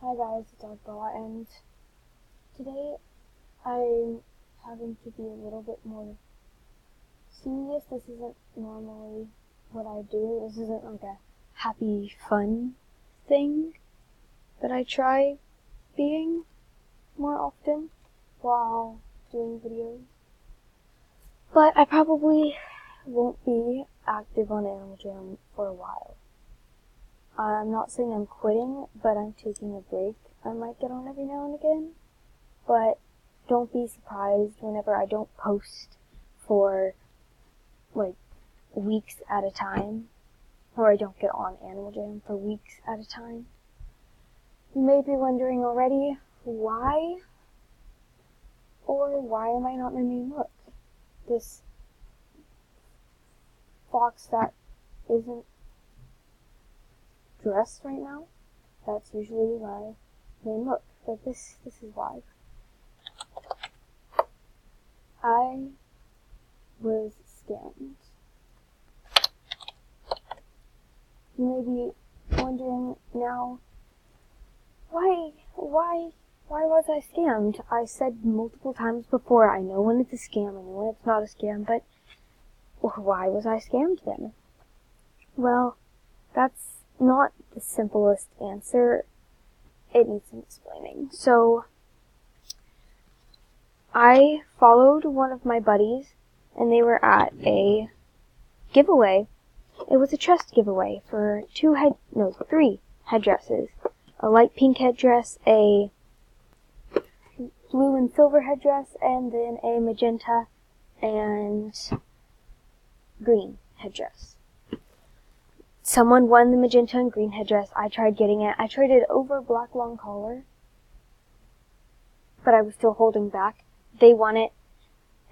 Hi guys, it's Oddball, and today I'm having to be a little bit more serious. This isn't normally what I do. This isn't like a happy, fun thing that I try being more often while doing videos. But I probably won't be active on Animal Jam for a while. I'm not saying I'm quitting, but I'm taking a break. I might get on every now and again, but don't be surprised whenever I don't post for, like, weeks at a time, or I don't get on Animal Jam for weeks at a time. You may be wondering already, why? Or why am I not my main look? This fox that isn't dressed right now, that's usually my main look, but this is why. I was scammed. You may be wondering now, why was I scammed? I said multiple times before, I know when it's a scam, I know when it's not a scam, but why was I scammed then? Well, that's not the simplest answer. It needs some explaining. So, I followed one of my buddies, and they were at a giveaway. It was a chest giveaway for 3 headdresses. A light pink headdress, a blue and silver headdress, and then a magenta and green headdress. Someone won the magenta and green headdress. I tried getting it. I traded over black long collar, but I was still holding back. They won it,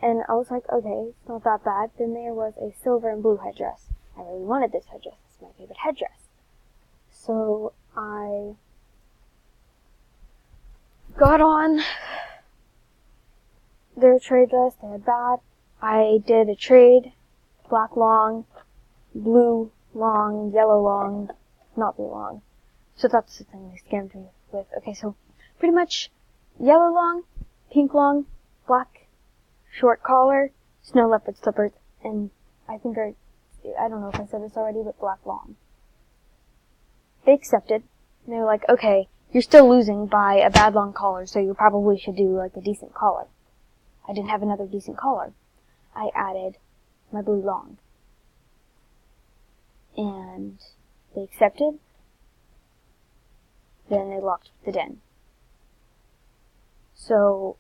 and I was like, okay, it's not that bad. Then there was a silver and blue headdress. I really wanted this headdress. It's my favorite headdress. So I got on their trade list. They had bad. I did a trade, black long, blue long, yellow long, not blue long. So that's the thing they scammed me with. Okay, so pretty much yellow long, pink long, black short collar, snow leopard slippers, and I don't know if I said this already, but black long. They accepted. And they were like, okay, you're still losing by a bad long collar, so you probably should do like a decent collar. I didn't have another decent collar. I added my blue long. And they accepted. Then they locked the den. So,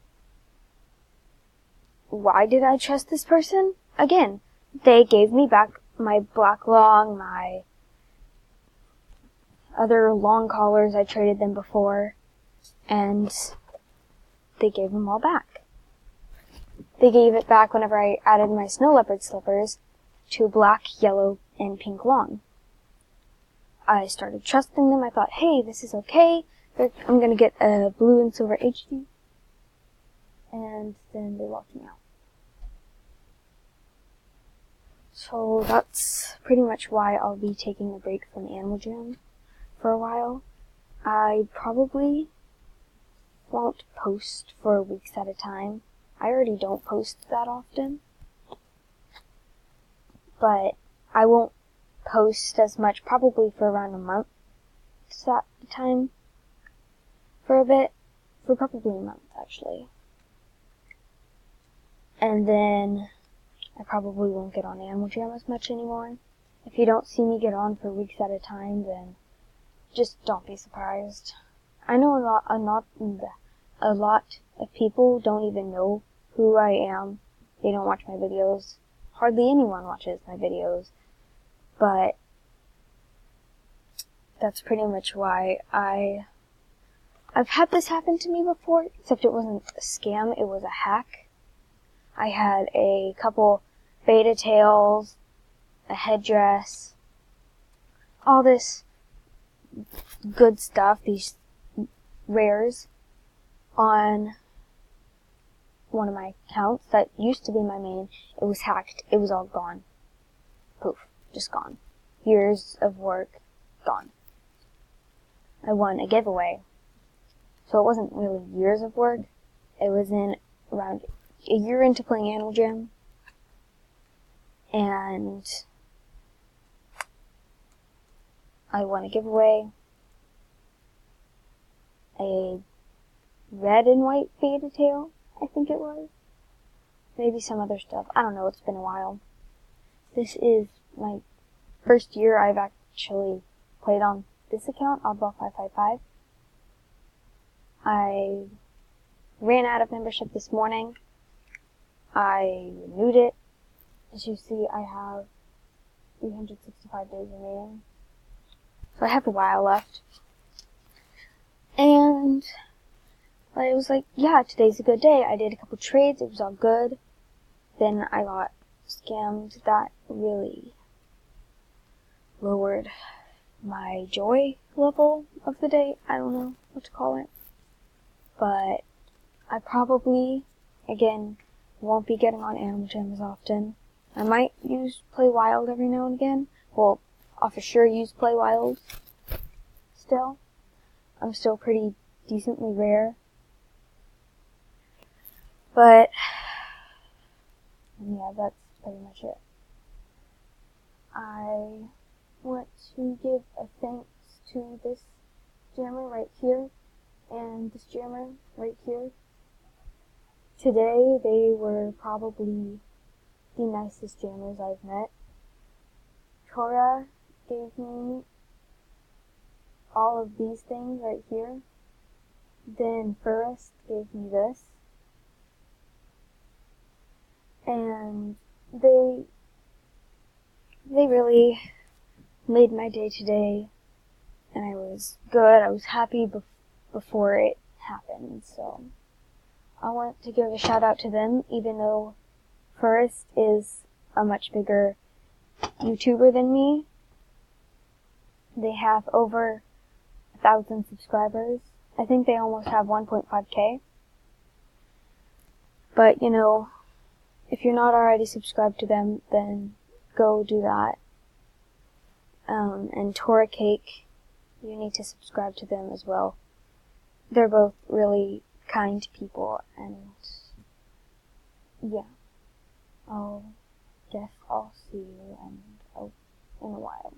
why did I trust this person? Again, they gave me back my black long, my other long collars. I traded them before, and they gave them all back. They gave it back whenever I added my snow leopard slippers to black, yellow, and pink long. I started trusting them. I thought, hey, this is okay. I'm gonna get a blue and silver HD. And then they locked me out. So that's pretty much why I'll be taking a break from Animal Jam for a while. I probably won't post for weeks at a time. I already don't post that often. But I won't post as much, probably for around a month at a time. For probably a month, actually. And then I probably won't get on Animal Jam as much anymore. If you don't see me get on for weeks at a time, then just don't be surprised. I know a lot of people don't even know who I am. They don't watch my videos. Hardly anyone watches my videos. But that's pretty much why I've had this happen to me before, except it wasn't a scam, it was a hack. I had a couple beta tails, a headdress, all this good stuff, these rares, on one of my accounts that used to be my main. It was hacked. It was all gone. Poof. Just gone. Years of work, gone. I won a giveaway So it wasn't really years of work. It was in around a year into playing Animal Jam. And I won a giveaway. A red and white faded tail, I think it was. Maybe some other stuff. I don't know, it's been a while. This is my first year I've actually played on this account, Oddball555. I ran out of membership this morning. I renewed it. As you see, I have 365 days remaining. So I have a while left. And I was like, yeah, today's a good day. I did a couple trades, it was all good. Then I got scammed. That really lowered my joy level of the day. I don't know what to call it. But I probably, again, won't be getting on Animal Jam as often. I might use Play Wild every now and again. Well, I'll for sure use Play Wild still. I'm still pretty decently rare. But, yeah, that's pretty much it. I want to give a thanks to this jammer right here and this jammer right here. Today, they were probably the nicest jammers I've met. Tora gave me all of these things right here. Then Forrest gave me this. And they really made my day today. And I was good. I was happy before it happened. So I want to give a shout out to them, even though Forrest is a much bigger YouTuber than me. They have over 1,000 subscribers. I think they almost have 1.5k. But, you know, if you're not already subscribed to them, then go do that. And Tora Cake, you need to subscribe to them as well. They're both really kind people, and yeah. I'll see you in a while.